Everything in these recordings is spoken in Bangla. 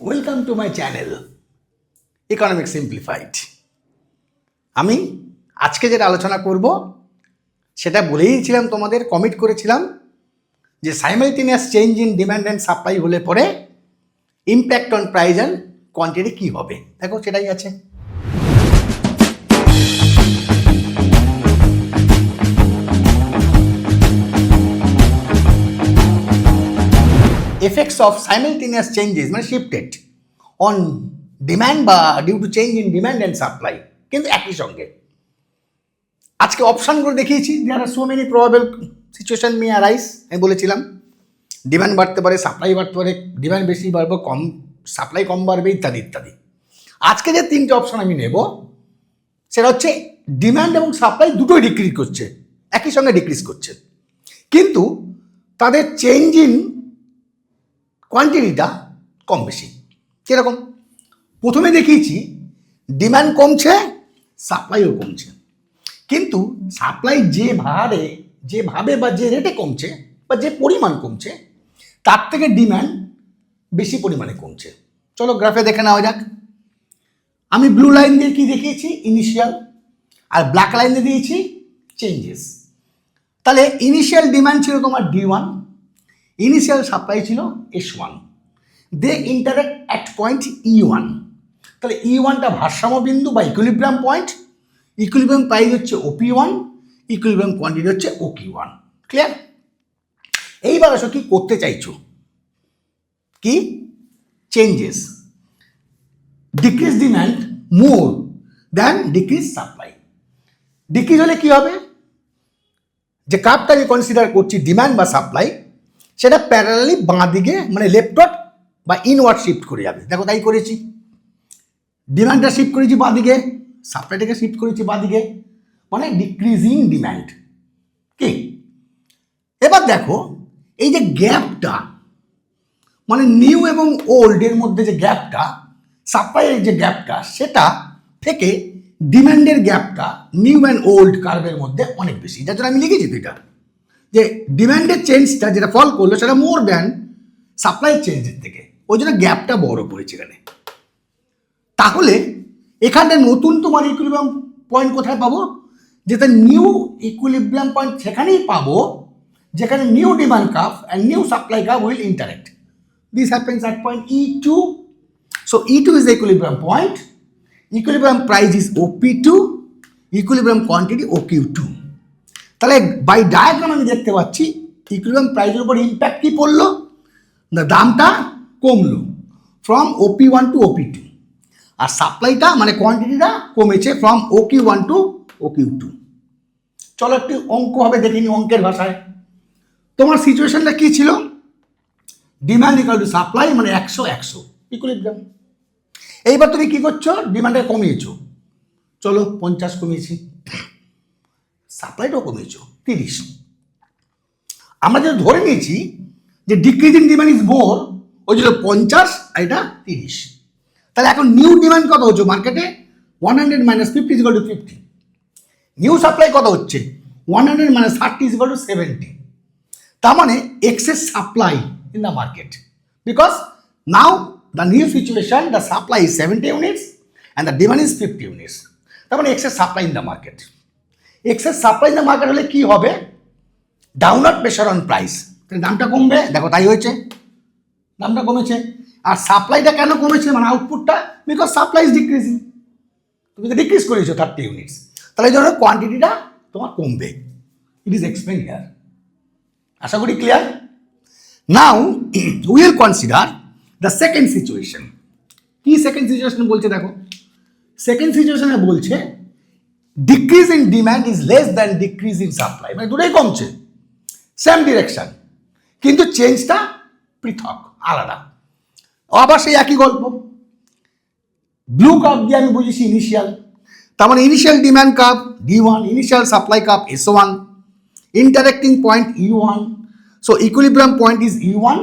Welcome to my channel economics simplified. আমি আজকে যেটা আলোচনা করব সেটা বলেইছিলাম, তোমাদের কমিট করেছিলাম যে simultaneous change in demand and supply হলে পরে impact on price and quantity কী হবে। দেখো সেটাই আছে। Effects of simultaneous changes মানে shifted on demand বা due to change in demand and supply, কিন্তু একই সঙ্গে আজকে অপশানগুলো দেখিয়েছি। দেয়ার আর সো মেনি প্রবাবল সিচুয়েশন মে অ্যারাইজ। আমি বলেছিলাম ডিমান্ড বাড়তে পারে, সাপ্লাই বাড়তে পারে, ডিমান্ড বেশি বাড়বে, কম সাপ্লাই কম বাড়বে, ইত্যাদি ইত্যাদি। আজকে যে তিনটে অপশান আমি নেব সেটা হচ্ছে ডিমান্ড এবং সাপ্লাই দুটোই ডিক্রিজ করছে, একই সঙ্গে ডিক্রিজ করছে, কিন্তু তাদের চেঞ্জ ইন কোয়ান্টিটিটা কম বেশি। কীরকম? প্রথমে দেখিয়েছি ডিমান্ড কমছে, সাপ্লাইও কমছে, কিন্তু সাপ্লাই যেভাবে বা যে রেটে কমছে বা যে পরিমাণ কমছে তার থেকে ডিমান্ড বেশি পরিমাণে কমছে। চলো গ্রাফে দেখে নেওয়া যাক। আমি ব্লু লাইন দিয়ে কি দেখিয়েছি? ইনিশিয়াল, আর ব্ল্যাক লাইন দিয়ে দিয়েছি চেঞ্জেস। তাহলে ইনিশিয়াল ডিমান্ড ছিল তোমার D1, ইনিশিয়াল সাপ্লাই ছিল S1, they interact at point E1। তাহলে E1টা ভারসাম্য বিন্দু বা ইকুইলিব্রিয়াম পয়েন্ট, ইকুইলিব্রিয়াম প্রাইস হচ্ছে OP1, ইকুইলিব্রিয়াম কোয়ান্টিটি হচ্ছে OQ1। ক্লিয়ার? এইবার আসো কি করতে চাইছো, কি changes decrease demand more than decrease supply. Decrease হলে কি হবে? যে কার্ভটা আমি কনসিডার করছি ডিমান্ড বা সাপ্লাই, সেটা প্যারালালি বাঁ দিকে মানে লেফটওয়ার্ড বা ইনওয়ার্ড শিফট করে যাবে। দেখো তাই করেছি, ডিমান্ডটা শিফট করেছি বাঁ দিকে, সাপ্লাইটাকে শিফট করেছি বাঁ দিকে, মানে ডিক্রিজিং ডিমান্ড। কি এবার দেখো এই যে গ্যাপটা মানে নিউ এবং ওল্ডের মধ্যে যে গ্যাপটা, সাপ্লাইয়ের যে গ্যাপটা, সেটা থেকে ডিমান্ডের গ্যাপটা নিউ অ্যান্ড ওল্ড কার্ভের মধ্যে অনেক বেশি। যার জন্য আমি লিখেছি তো এটা, যে ডিমান্ডের চেঞ্জটা যেটা ফল করলো সেটা মোর দ্যান সাপ্লাই চেঞ্জের থেকে, ওই জন্য গ্যাপটা বড় পড়েছে এখানে। তাহলে এখানে নতুন তোমার ইকুইলিব্রিয়াম পয়েন্ট কোথায় পাবো? যেটা নিউ ইকুইলিব্রিয়াম পয়েন্ট সেখানেই পাবো যেখানে new demand curve and new supply curve will interact. This happens at point E2. So E2 is the equilibrium point, equilibrium price is OP2, equilibrium quantity OQ2. তাহলে বাই ডায়াগ্রাম আমি দেখতে পাচ্ছি ইকুইলিব্রিয়াম প্রাইসের উপর ইম্প্যাক্ট কি পড়লো, না দামটা কমলো ফ্রম OP1 টু OP2, আর সাপ্লাইটা মানে কোয়ান্টিটিটা কমেছে ফ্রম OQ1 টু OQ2। চলো একটু অঙ্কভাবে দেখে নি, অঙ্কের ভাষায়। তোমার সিচুয়েশনটা কি ছিল? ডিমান্ড ইকুয়াল টু সাপ্লাই মানে 100 ইকুইলিব্রিয়াম। এইবার তুমি কি করছো? ডিমান্ডটা কমিয়েছো, চলো 50 কমিয়েছি, সাপ্লাইটাও কমিয়েছো 30। আমরা যেটা ধরে নিয়েছি যে ডিক্রিজিং ডিমান্ড ইজ মোর, ওই জন্য 50 আর এটা 30। তাহলে এখন নিউ ডিমান্ড কত হচ্ছে মার্কেটে? 100 - 50 = 50। নিউ সাপ্লাই কত হচ্ছে? 100 - 30 = 70। তার মানে excess supply in the market, because now the new situation, the supply is 70 units and the demand is 50 units. তার মানে excess supply in the market. Excess supply in the market হলে কি হবে? ডাউনওয়ার্ড প্রেশার অন প্রাইস, দামটা কমবে। দেখো তাই হয়েছে, দামটা কমেছে। আর সাপ্লাইটা কেন কমেছে মানে আউটপুটটা, বিকজ সাপ্লাই ইজ ডিক্রিজিং। তুমি তো ডিক্রিজ করেছো 30 ইউনিটস, তাহলে এই জন্য কোয়ান্টিটিটা তোমার কমবে। It is explain here. আশা করি clear. Now we will consider the second situation. কি সেকেন্ড সিচুয়েশন বলছে? দেখো সেকেন্ড সিচুয়েশনে বলছে decrease in demand is less than decrease in supply, মানে দুটোই কমছে, সেম ডিরেকশন, কিন্তু চেঞ্জটা পৃথক, আলাদা। আবার সেই একই গল্প। ব্লু কার্ভ দিয়ে আমি বুঝেছি ইনিশিয়াল, তার মানে initial demand curve D1, initial supply curve S1, interacting point E1, so equilibrium point is E1,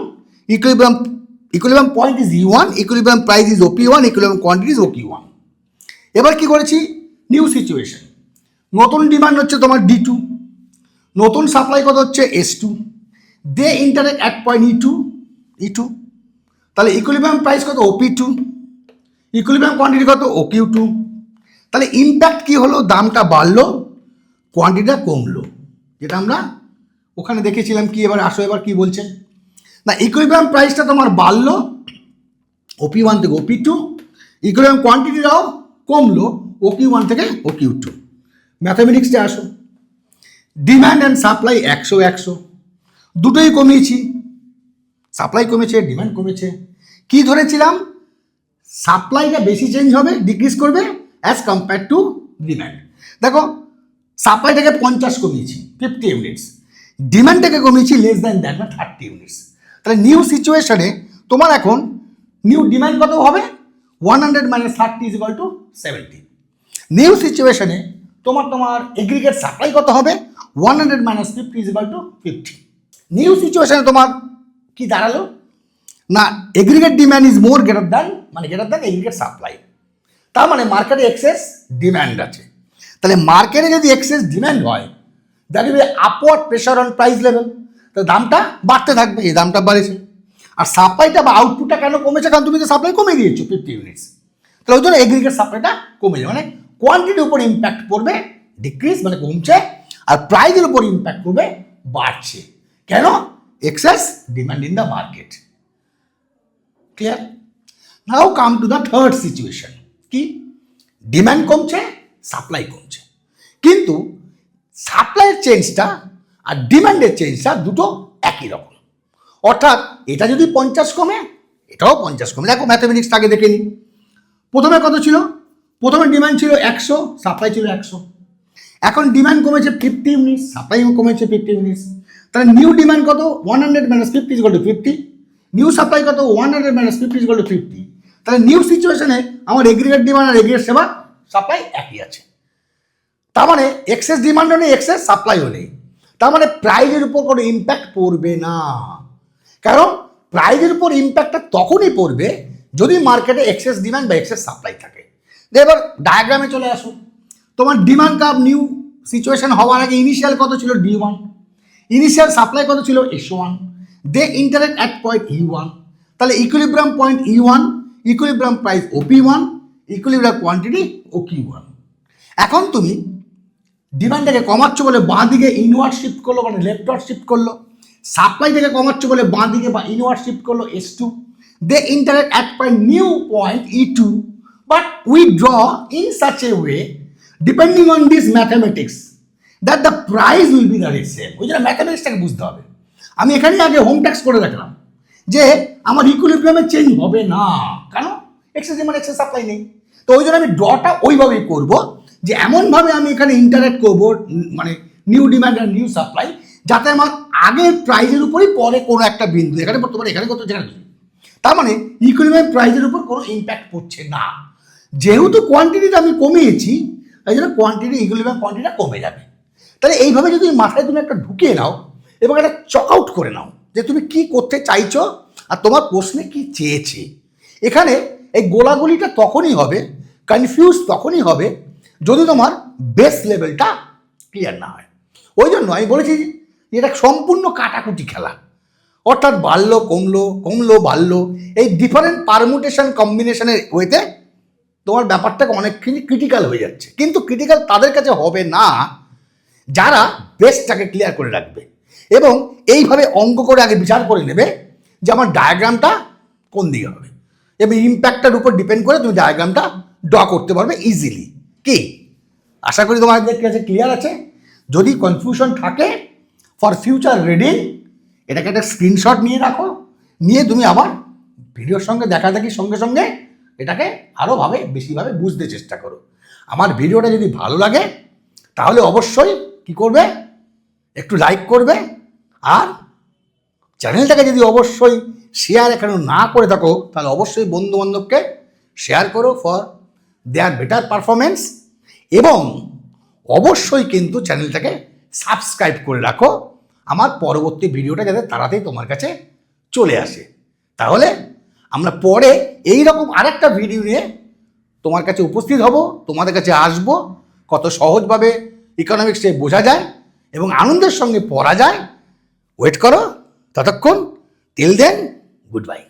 equilibrium point is E1, equilibrium price is OP1, equilibrium quantity is OQ1. এবার কি করেছি? নিউ সিচুয়েশন, নতুন ডিমান্ড হচ্ছে তোমার D2, নতুন সাপ্লাই কত হচ্ছে S2, they interact at point E2, তাহলে ইকুইলিব্রিয়াম প্রাইস কত OP2, ইকুইলিব্রিয়াম কোয়ান্টিটি কত OQ2। তাহলে ইম্প্যাক্ট কি হলো, দামটা বাড়লো, কোয়ান্টিটিটা কমলো, যেটা আমরা ওখানে দেখেছিলাম। কি এবার আসো, এবার কি বলছে না, ইকুইলিব্রিয়াম প্রাইসটা তোমার বাড়লো OP1 থেকে OP2, ইকুইলিব্রিয়াম কোয়ান্টিটিটাও কমলো OQ1 থেকে OQ2। ম্যাথামেটিক্সে আসো, ডিম্যান্ড অ্যান্ড সাপ্লাই 100 দুটোই কমিয়েছি, সাপ্লাই কমেছে, ডিম্যান্ড কমেছে। কি ধরেছিলাম, সাপ্লাইটা বেশি চেঞ্জ হবে, ডিক্রিজ করবে অ্যাজ কম্পেয়ার টু ডিম্যান্ড। দেখো সাপ্লাইটাকে 50 কমিয়েছি, 50 ইউনিটস, ডিম্যান্ডটাকে কমিয়েছি লেস দ্যান দ্যাট, না 30 ইউনিটস। তাহলে নিউ সিচুয়েশনে তোমার এখন নিউ ডিম্যান্ড কত হবে, 100 - 30 = 70। নিউ সিচুয়েশনে তোমার এগ্রিগেট সাপ্লাই কত হবে, 100 - 50 = 50। নিউ সিচুয়েশনে তোমার কি দাঁড়ালো না, aggregate demand is more greater than aggregate supply. তার মানে মার্কেটে এক্সেস ডিম্যান্ড আছে। তাহলে মার্কেটে যদি এক্সেস ডিম্যান্ড হয়, that will be upward pressure on price level, তো দামটা বাড়তে থাকবে। এই দামটা বাড়েছে, আর সাপ্লাইটা বা আউটপুটটা কেন কমেছে, কারণ তুমি তো সাপ্লাই কমে দিয়েছো 50 ইউনিটস, তাহলে ওই জন্য এগ্রিগেট সাপ্লাইটা কমে যাবে, মানে কোয়ান্টিটির উপর ইম্প্যাক্ট পড়বে, ডিক্রিজ মানে কমছে, আর প্রাইসের উপর ইম্প্যাক্ট করবে, বাড়ছে। কেন, excess demand in the market. Clear? Now come to the third situation. কি, ডিম্যান্ড কমছে, সাপ্লাই কমছে, কিন্তু সাপ্লাইয়ের চেঞ্জটা আর ডিম্যান্ডের চেঞ্জটা দুটো একই রকম। অর্থাৎ এটা যদি 50 কমে, এটাও 50 কমে। দেখো ম্যাথামেটিক্সটাকে দেখে নিই। প্রথমে কত ছিল, প্রথমে ডিম্যান্ড ছিল 100, সাপ্লাই ছিল 100। এখন ডিম্যান্ড কমেছে 50 ইউনিটস, সাপ্লাই কমেছে 50 ইউনিটস। তাহলে নিউ ডিম্যান্ড কত, 100 - 50 = 50। নিউ সাপ্লাই কত, 100 - 50 = 50। তাহলে নিউ সিচুয়েশনে আমার এগ্রিগেট ডিমান্ড আর এগ্রিগেট সেবা সাপ্লাই একই আছে। তার মানে এক্সেস ডিমান্ডও নেই, এক্সেস সাপ্লাইও নেই। তার মানে প্রাইজের উপর কোনো ইম্প্যাক্ট পড়বে না, কারণ প্রাইজের উপর ইম্প্যাক্টটা তখনই পড়বে যদি মার্কেটে এক্সেস ডিমান্ড বা এক্সেস সাপ্লাই থাকে। এবার ডায়াগ্রামে চলে আসো। তোমার ডিমান্ড কার্ভ নিউ সিচুয়েশন হওয়ার আগে ইনিশিয়াল কত ছিল, D1, ইনিশিয়াল সাপ্লাই কত ছিল, S1, they interact at point E1। তাহলে equilibrium point E1, equilibrium price OP1, equilibrium quantity OQ1। এখন তুমি ডিমান্ডটাকে কমাচ্ছ বলে বাঁ দিকে ইনওয়ার্ড শিফট করলো, মানে লেফটওয়ার্ড শিফট করলো, সাপ্লাইটাকে কমাচ্ছ বলে বাঁ দিকে বা ইনওয়ার্ড শিফট করলো S2, they interact at point new point E2, but we draw in such a way depending on this mathematics that the price will be the same. ওই জন্য ম্যাথামেটিক্সটাকে বুঝতে হবে। আমি এখানে আগে হোম ট্যাক্স করে রাখলাম যে আমার ইকুইলিব্রিয়ামে চেঞ্জ হবে না, কেন, এক্সেস ডিমান্ড এক্সেস সাপ্লাই নেই। তো ওই জন্য আমি ড্রটা ওইভাবেই করবো যে এমনভাবে আমি এখানে ইন্টারেক্ট করবো, মানে নিউ ডিমান্ড আর নিউ সাপ্লাই, যাতে আমার আগের প্রাইজের উপরই পরে কোনো একটা বিন্দু, এখানে বর্তমানে এখানে কত, যেখানে, তার মানে ইকুইলিব্রিয়াম প্রাইজের উপর কোনো ইম্প্যাক্ট পড়ছে না। যেহেতু কোয়ান্টিটিটা আমি কমিয়েছি, এই জন্য কোয়ান্টিটি, ইকুইলিব্রিয়াম কোয়ান্টিটিটা কমে যাবে। তাহলে এইভাবে যদি মাথায় তুমি একটা ঢুকিয়ে নাও এবং একটা চক আউট করে নাও যে তুমি কি করতে চাইছো আর তোমার প্রশ্নে কি চেয়েছে। এখানে এই গোলাগুলিটা তখনই হবে, কনফিউজ তখনই হবে যদি তোমার বেস লেভেলটা ক্লিয়ার না হয়। ওই জন্য আমি বলেছি এটা সম্পূর্ণ কাটাকুটি খেলা, অর্থাৎ বাড়লো কমলো, কমলো বাড়লো, এই ডিফারেন্ট পারমুটেশন কম্বিনেশনের ওয়েতে তোমার ব্যাপারটাকে অনেকখানি ক্রিটিক্যাল হয়ে যাচ্ছে। কিন্তু ক্রিটিক্যাল তাদের কাছে হবে না যারা বেসটাকে ক্লিয়ার করে রাখবে এবং এইভাবে অঙ্ক করে আগে বিচার করে নেবে যে আমার ডায়াগ্রামটা কোন দিকে হবে, এবং ইম্প্যাক্টটার উপর ডিপেন্ড করে তুমি ডায়াগ্রামটা ড্র করতে পারবে ইজিলি। কি, আশা করি তোমাদের কাছে ক্লিয়ার আছে। যদি কনফিউশন থাকে, ফর ফিউচার রিডিং এটাকে একটা স্ক্রিনশট নিয়ে রাখো, নিয়ে তুমি আবার ভিডিওর সঙ্গে দেখাদেখির সঙ্গে সঙ্গে এটাকে আরোভাবে বেশিভাবে বুঝতে চেষ্টা করো। আমার ভিডিওটা যদি ভালো লাগে তাহলে অবশ্যই কি করবে, একটু লাইক করবে, আর চ্যানেলটাকে যদি অবশ্যই শেয়ার এখনো না করে থাকো তাহলে অবশ্যই বন্ধুবান্ধবকে শেয়ার করো ফর দেয়ার বেটার পারফরমেন্স, এবং অবশ্যই কিন্তু চ্যানেলটাকে সাবস্ক্রাইব করে রাখো আমার পরবর্তী ভিডিওটা যাতে তাড়াতাড়ি তোমার কাছে চলে আসে। তাহলে আমরা পরে এই রকম আরেকটা ভিডিও নিয়ে তোমার কাছে উপস্থিত হব, তোমাদের কাছে আসব, কত সহজভাবে ইকোনমিক্সে বোঝা যায় এবং আনন্দের সঙ্গে পড়া যায়। ওয়েট করো, ততক্ষণ টিল দেন গুড বাই।